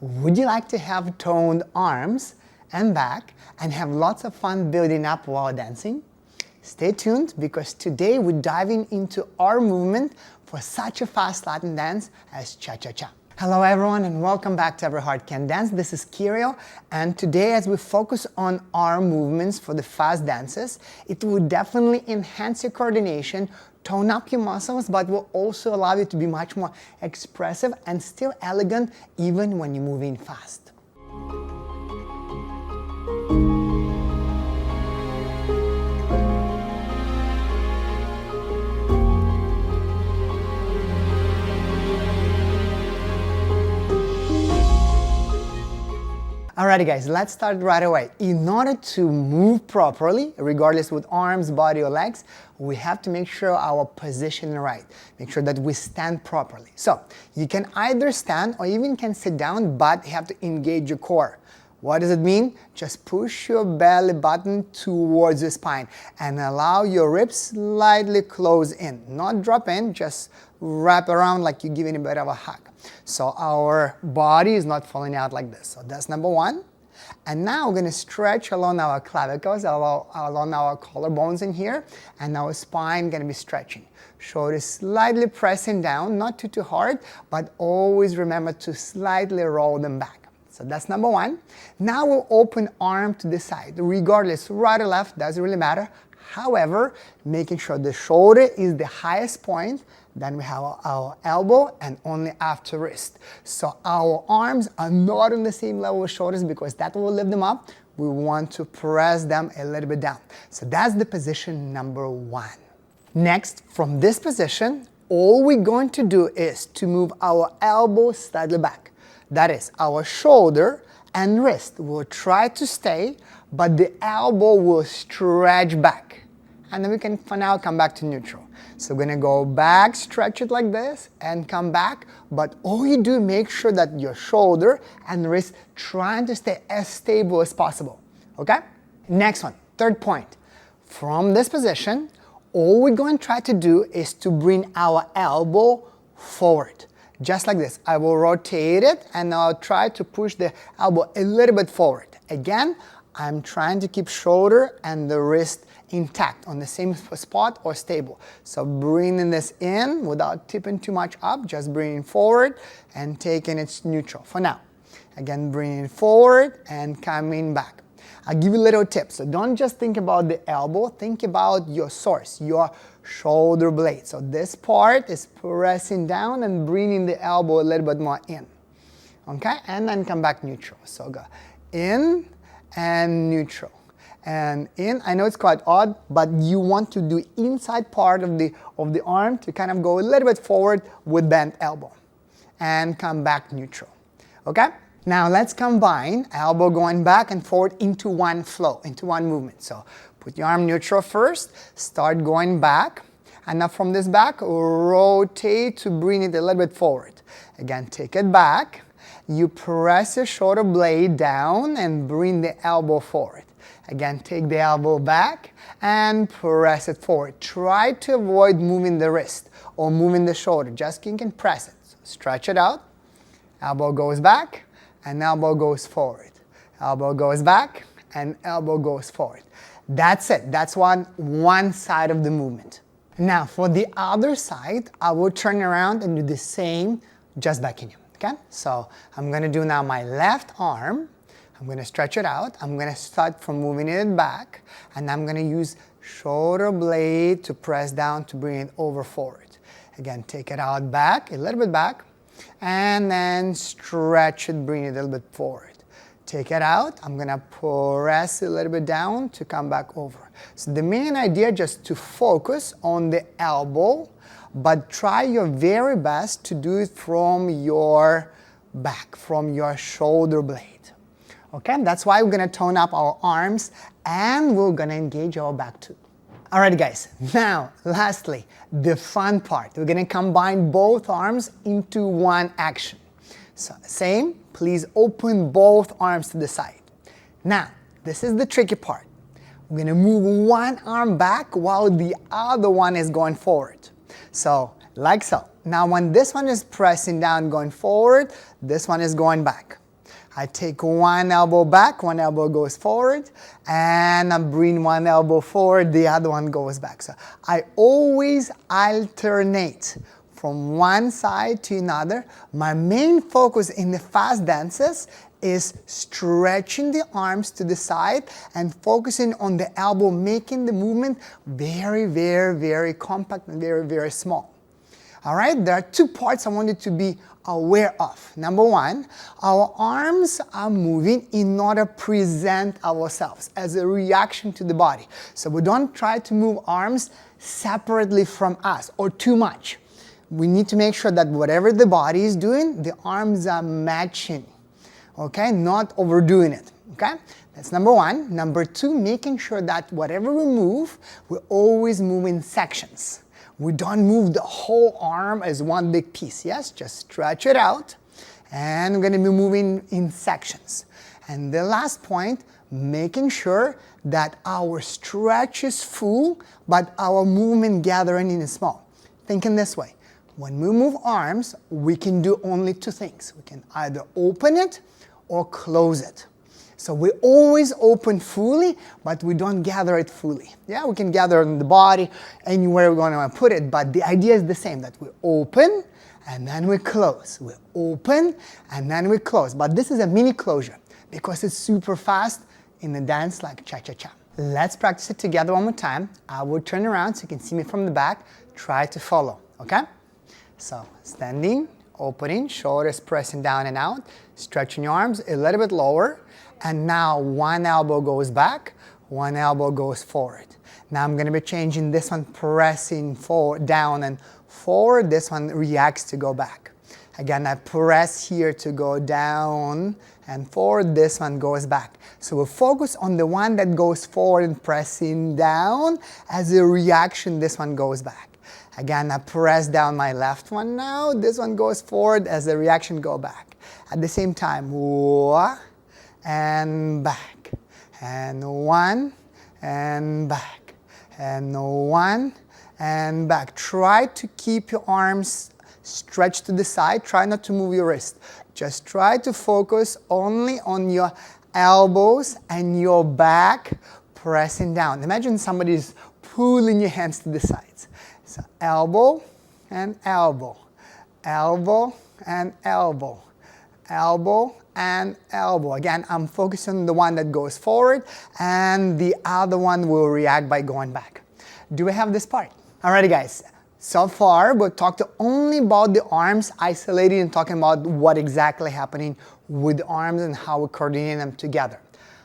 Would you like to have toned arms and back and have lots of fun building up while dancing? Stay tuned because today we're diving into our movement for such a fast Latin dance as cha-cha-cha. Hello everyone and welcome back to Every Heart Can Dance. This is Kyryl, and today as we focus on our movements for the fast dances, it will definitely enhance your coordination, tone up your muscles, but will also allow you to be much more expressive and still elegant even when you're moving fast. Alrighty guys, let's start right away. In order to move properly, regardless with arms, body or legs, we have to make sure our position is right. Make sure that we stand properly. So, you can either stand or even can sit down, but you have to engage your core. What does it mean? Just push your belly button towards your spine and allow your ribs slightly close in. Not drop in, just wrap around like you're giving a bit of a hug. So our body is not falling out like this. So that's number one. And now we're going to stretch along our clavicles, along our collarbones in here, and our spine going to be stretching. Shoulders slightly pressing down, not too hard, but always remember to slightly roll them back. So that's number one. Now we'll open arm to the side. Regardless, right or left, doesn't really matter. However, making sure the shoulder is the highest point, then we have our elbow and only after wrist. So our arms are not on the same level with shoulders because that will lift them up. We want to press them a little bit down. So that's the position number one. Next, from this position, all we're going to do is to move our elbow slightly back. That is, our shoulder and wrist will try to stay, but the elbow will stretch back. And then we can, for now, come back to neutral. So we're going to go back, stretch it like this, and come back. But all you do, make sure that your shoulder and wrist trying to stay as stable as possible. Okay? Next one, third point. From this position, all we're going to try to do is to bring our elbow forward. Just like this. I will rotate it, and I'll try to push the elbow a little bit forward. Again, I'm trying to keep shoulder and the wrist intact on the same spot or stable. So bringing this in without tipping too much up, just bringing forward and taking it neutral for now. Again, bringing forward and coming back. I'll give you a little tip. So don't just think about the elbow, think about your source, your shoulder blade. So this part is pressing down and bringing the elbow a little bit more in. Okay, and then come back neutral. So go in and neutral. And in, I know it's quite odd, but you want to do inside part of the arm to kind of go a little bit forward with bent elbow. And come back neutral. Okay? Now let's combine elbow going back and forward into one flow, into one movement. So put your arm neutral first, start going back, and now from this back, rotate to bring it a little bit forward. Again, take it back. You press your shoulder blade down and bring the elbow forward. Again, take the elbow back and press it forward. Try to avoid moving the wrist or moving the shoulder. Just you can press it. So stretch it out. Elbow goes back and elbow goes forward. Elbow goes back and elbow goes forward. That's it. That's one side of the movement. Now for the other side, I will turn around and do the same, just backing you. Okay? So I'm going to do now my left arm. I'm going to stretch it out. I'm going to start from moving it back, and I'm going to use shoulder blade to press down to bring it over forward. Again, take it out back, a little bit back, and then stretch it, bring it a little bit forward. Take it out. I'm going to press a little bit down to come back over. So the main idea just to focus on the elbow, but try your very best to do it from your back, from your shoulder blade. Okay, that's why we're going to tone up our arms and we're going to engage our back too. Alright guys, now lastly, the fun part. We're going to combine both arms into one action. So same, please open both arms to the side. Now, this is the tricky part. We're going to move one arm back while the other one is going forward. So, like so. Now when this one is pressing down going forward, this one is going back. I take one elbow back, one elbow goes forward, and I bring one elbow forward, the other one goes back. So I always alternate from one side to another. My main focus in the fast dances is stretching the arms to the side and focusing on the elbow, making the movement very, very, very compact and very, very small. All right, there are two parts I want you to be aware of. Number one, our arms are moving in order to present ourselves as a reaction to the body. So we don't try to move arms separately from us or too much. We need to make sure that whatever the body is doing, the arms are matching, okay, not overdoing it, okay? That's number one. Number two, making sure that whatever we move, we always move in sections. We don't move the whole arm as one big piece, yes? Just stretch it out, and we're going to be moving in sections. And the last point, making sure that our stretch is full, but our movement gathering in is small. Think in this way. When we move arms, we can do only two things. We can either open it or close it. So we always open fully, but we don't gather it fully. Yeah, we can gather it in the body, anywhere we're going to put it, but the idea is the same, that we open and then we close. We open and then we close. But this is a mini closure because it's super fast in a dance like cha-cha-cha. Let's practice it together one more time. I will turn around so you can see me from the back. Try to follow, okay? So standing, opening, shoulders pressing down and out, stretching your arms a little bit lower. And now one elbow goes back, one elbow goes forward. Now I'm going to be changing this one, pressing forward, down and forward. This one reacts to go back. Again, I press here to go down and forward. This one goes back. So we'll focus on the one that goes forward and pressing down. As a reaction, this one goes back. Again, I press down my left one now. This one goes forward. As a reaction, go back. At the same time, and back, and one, and back, and one, and back. Try to keep your arms stretched to the side. Try not to move your wrist. Just try to focus only on your elbows and your back pressing down. Imagine somebody is pulling your hands to the sides. So elbow and elbow, elbow and elbow, elbow and elbow. Again, I'm focusing on the one that goes forward, and the other one will react by going back. Do we have this part? Alrighty guys, so far we've talked only about the arms isolated and talking about what exactly happening with the arms and how we coordinate them together.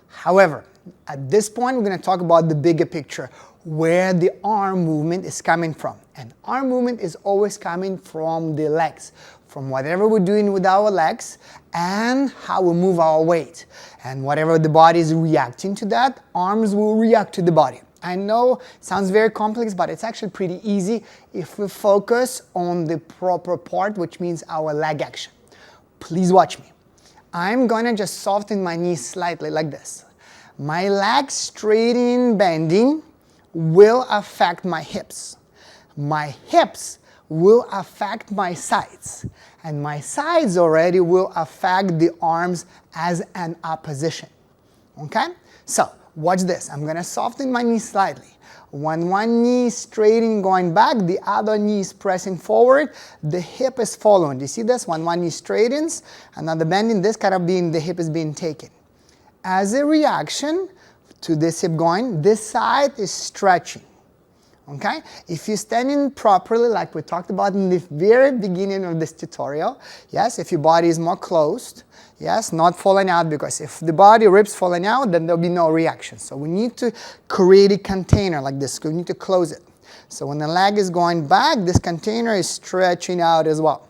However, at this point we're going to talk about the bigger picture, where the arm movement is coming from. And arm movement is always coming from the legs, from whatever we're doing with our legs and how we move our weight. And whatever the body is reacting to that, arms will react to the body. I know it sounds very complex, but it's actually pretty easy if we focus on the proper part, which means our leg action. Please watch me. I'm gonna just soften my knees slightly like this. My legs straightening, bending will affect my hips. My hips will affect my sides, and my sides already will affect the arms as an opposition. Okay? So, watch this. I'm going to soften my knee slightly. When one knee is straightening, going back, the other knee is pressing forward, the hip is following. Do you see this? When one knee straightens, another bending, this kind of being, the hip is being taken. As a reaction to this hip going, this side is stretching. Okay? If you're standing properly, like we talked about in the very beginning of this tutorial, yes, if your body is more closed, yes, not falling out, because if the body ribs falling out, then there'll be no reaction. So we need to create a container like this. We need to close it. So when the leg is going back, this container is stretching out as well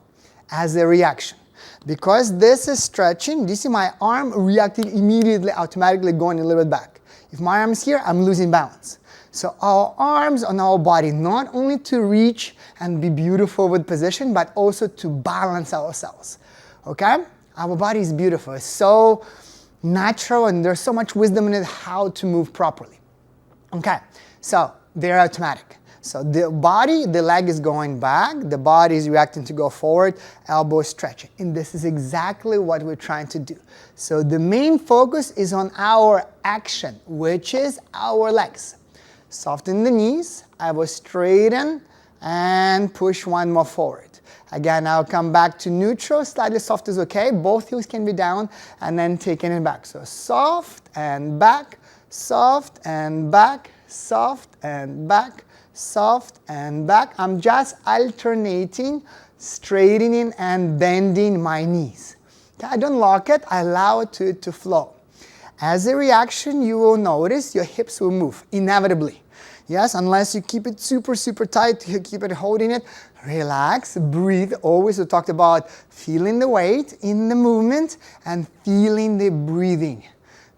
as a reaction. Because this is stretching, do you see my arm reacting immediately, automatically going a little bit back? If my arm is here, I'm losing balance. So our arms on our body, not only to reach and be beautiful with position, but also to balance ourselves. Okay? Our body is beautiful. It's so natural, and there's so much wisdom in it how to move properly. Okay, so they're automatic. So the body, the leg is going back, the body is reacting to go forward, elbow stretching. And this is exactly what we're trying to do. So the main focus is on our action, which is our legs. Soften the knees, elbow straighten, and push one more forward. Again, I'll come back to neutral, slightly soft is okay. Both heels can be down, and then taking it back. So soft and back, soft and back, soft and back, soft and back. I'm just alternating, straightening and bending my knees. Okay, I don't lock it, I allow it to flow. As a reaction, you will notice your hips will move, inevitably. Yes, unless you keep it super, super tight, you keep it holding it. Relax, breathe. Always we talked about feeling the weight in the movement and feeling the breathing.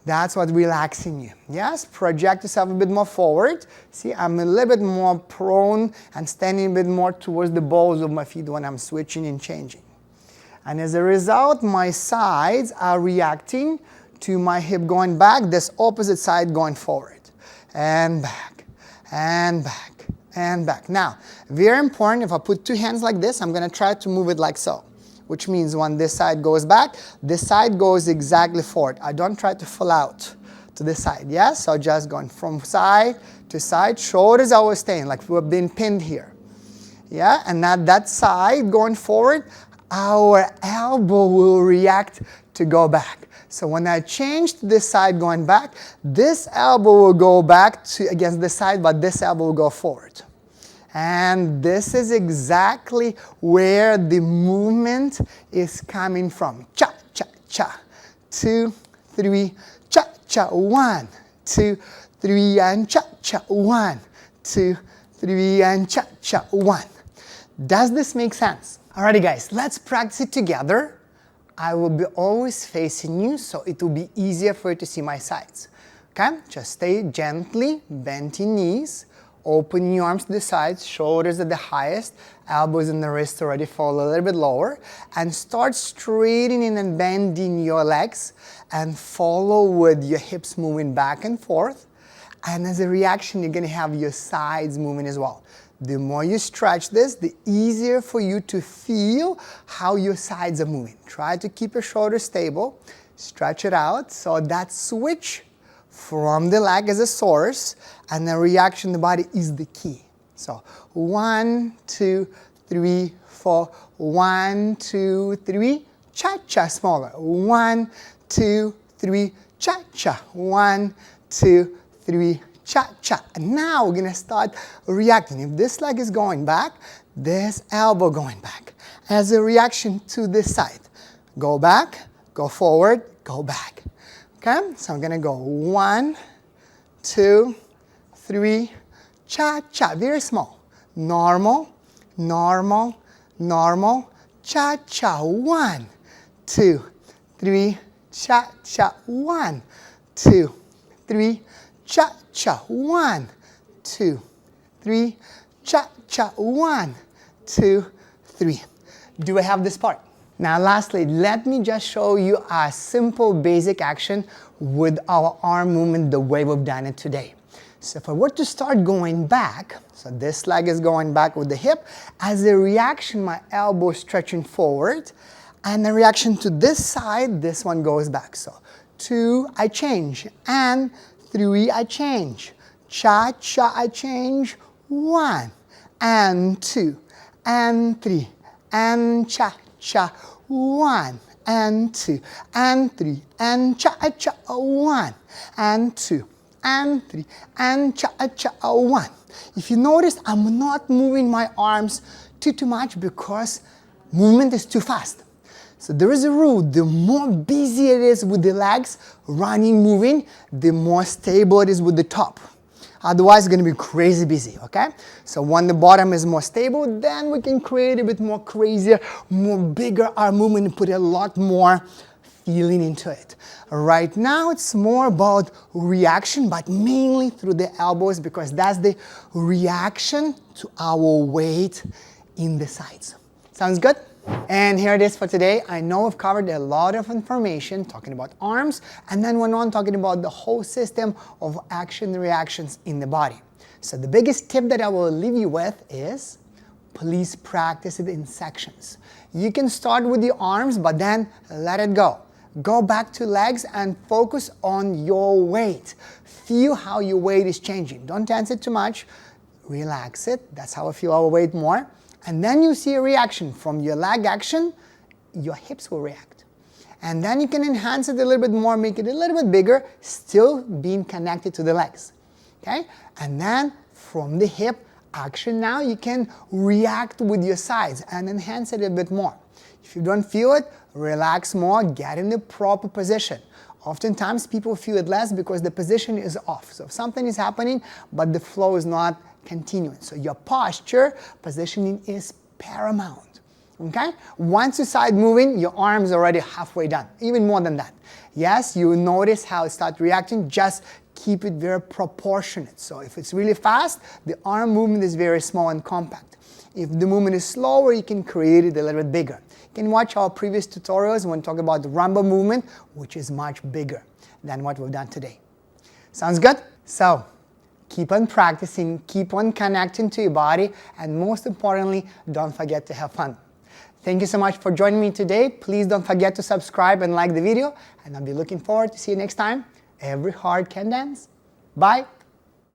That's what relaxing you. Yes, project yourself a bit more forward. See, I'm a little bit more prone and standing a bit more towards the balls of my feet when I'm switching and changing. And as a result, my sides are reacting to my hip going back, this opposite side going forward. And back, and back, and back. Now, very important, if I put two hands like this, I'm going to try to move it like so. Which means when this side goes back, this side goes exactly forward. I don't try to fall out to this side, yes? So just going from side to side, shoulders always staying, like we've been pinned here. Yeah, and now that side going forward, our elbow will react to go back. So when I change to this side going back, this elbow will go back to against this side, but this elbow will go forward. And this is exactly where the movement is coming from. Cha, cha, cha. 2, 3, cha, cha. 1, 2, 3, and cha, cha. 1, 2, 3, and cha, cha. 1. Does this make sense? Alrighty guys, let's practice it together. I will be always facing you, so it will be easier for you to see my sides. Okay? Just stay gently, bending knees. Open your arms to the sides, shoulders at the highest, elbows and the wrists already fall a little bit lower, and start straightening and bending your legs and follow with your hips moving back and forth. And as a reaction, you're going to have your sides moving as well. The more you stretch this, the easier for you to feel how your sides are moving. Try to keep your shoulders stable, stretch it out, so that switch from the leg as a source, and the reaction in the body is the key. So 1, 2, 3, 4, 1, 2, 3, cha-cha, smaller. 1, 2, 3, cha-cha. 1, 2, 3, cha-cha. And now we're gonna start reacting. If this leg is going back, this elbow going back. As a reaction to this side. Go back, go forward, go back. Okay, so I'm gonna go 1, 2, 3, cha-cha, very small. Normal, normal, normal, cha-cha. 1, 2, 3, cha-cha. 1, 2, 3, cha-cha. 1, 2, 3, cha-cha. 1, 2, 3. Do I have this part? Now lastly, let me just show you a simple basic action with our arm movement the way we've done it today. So if I were to start going back, so this leg is going back with the hip, as a reaction my elbow is stretching forward, and a reaction to this side, this one goes back. So 2, I change, and 3, I change, cha-cha, I change, 1, and 2, and 3, and cha-cha, 1, and 2, and 3, and cha-cha, 1, and 2, and 3, and cha-cha, 1. If you notice, I'm not moving my arms too much because movement is too fast. So there is a rule, the more busy it is with the legs, running, moving, the more stable it is with the top. Otherwise, it's going to be crazy busy, okay? So when the bottom is more stable, then we can create a bit more crazier, more bigger arm movement and put a lot more feeling into it. Right now, it's more about reaction, but mainly through the elbows because that's the reaction to our weight in the sides. Sounds good? And here it is for today. I know I've covered a lot of information talking about arms and then went on talking about the whole system of action reactions in the body. So the biggest tip that I will leave you with is please practice it in sections. You can start with the arms, but then let it go. Go back to legs and focus on your weight. Feel how your weight is changing. Don't tense it too much. Relax it. That's how I feel our weight more. And then you see a reaction from your leg action, your hips will react. And then you can enhance it a little bit more, make it a little bit bigger, still being connected to the legs. Okay? And then from the hip action now, you can react with your sides and enhance it a bit more. If you don't feel it, relax more, get in the proper position. Oftentimes people feel it less because the position is off. So if something is happening, but the flow is not continuing. So your posture, positioning is paramount. Okay? Once you start moving, your arm's already halfway done, even more than that. Yes, you notice how it starts reacting, just keep it very proportionate. So if it's really fast, the arm movement is very small and compact. If the movement is slower, you can create it a little bit bigger. You can watch our previous tutorials when we talk about the rumba movement, which is much bigger than what we've done today. Sounds good? So keep on practicing, keep on connecting to your body, and most importantly, don't forget to have fun. Thank you so much for joining me today. Please don't forget to subscribe and like the video, and I'll be looking forward to see you next time. Every heart can dance. Bye.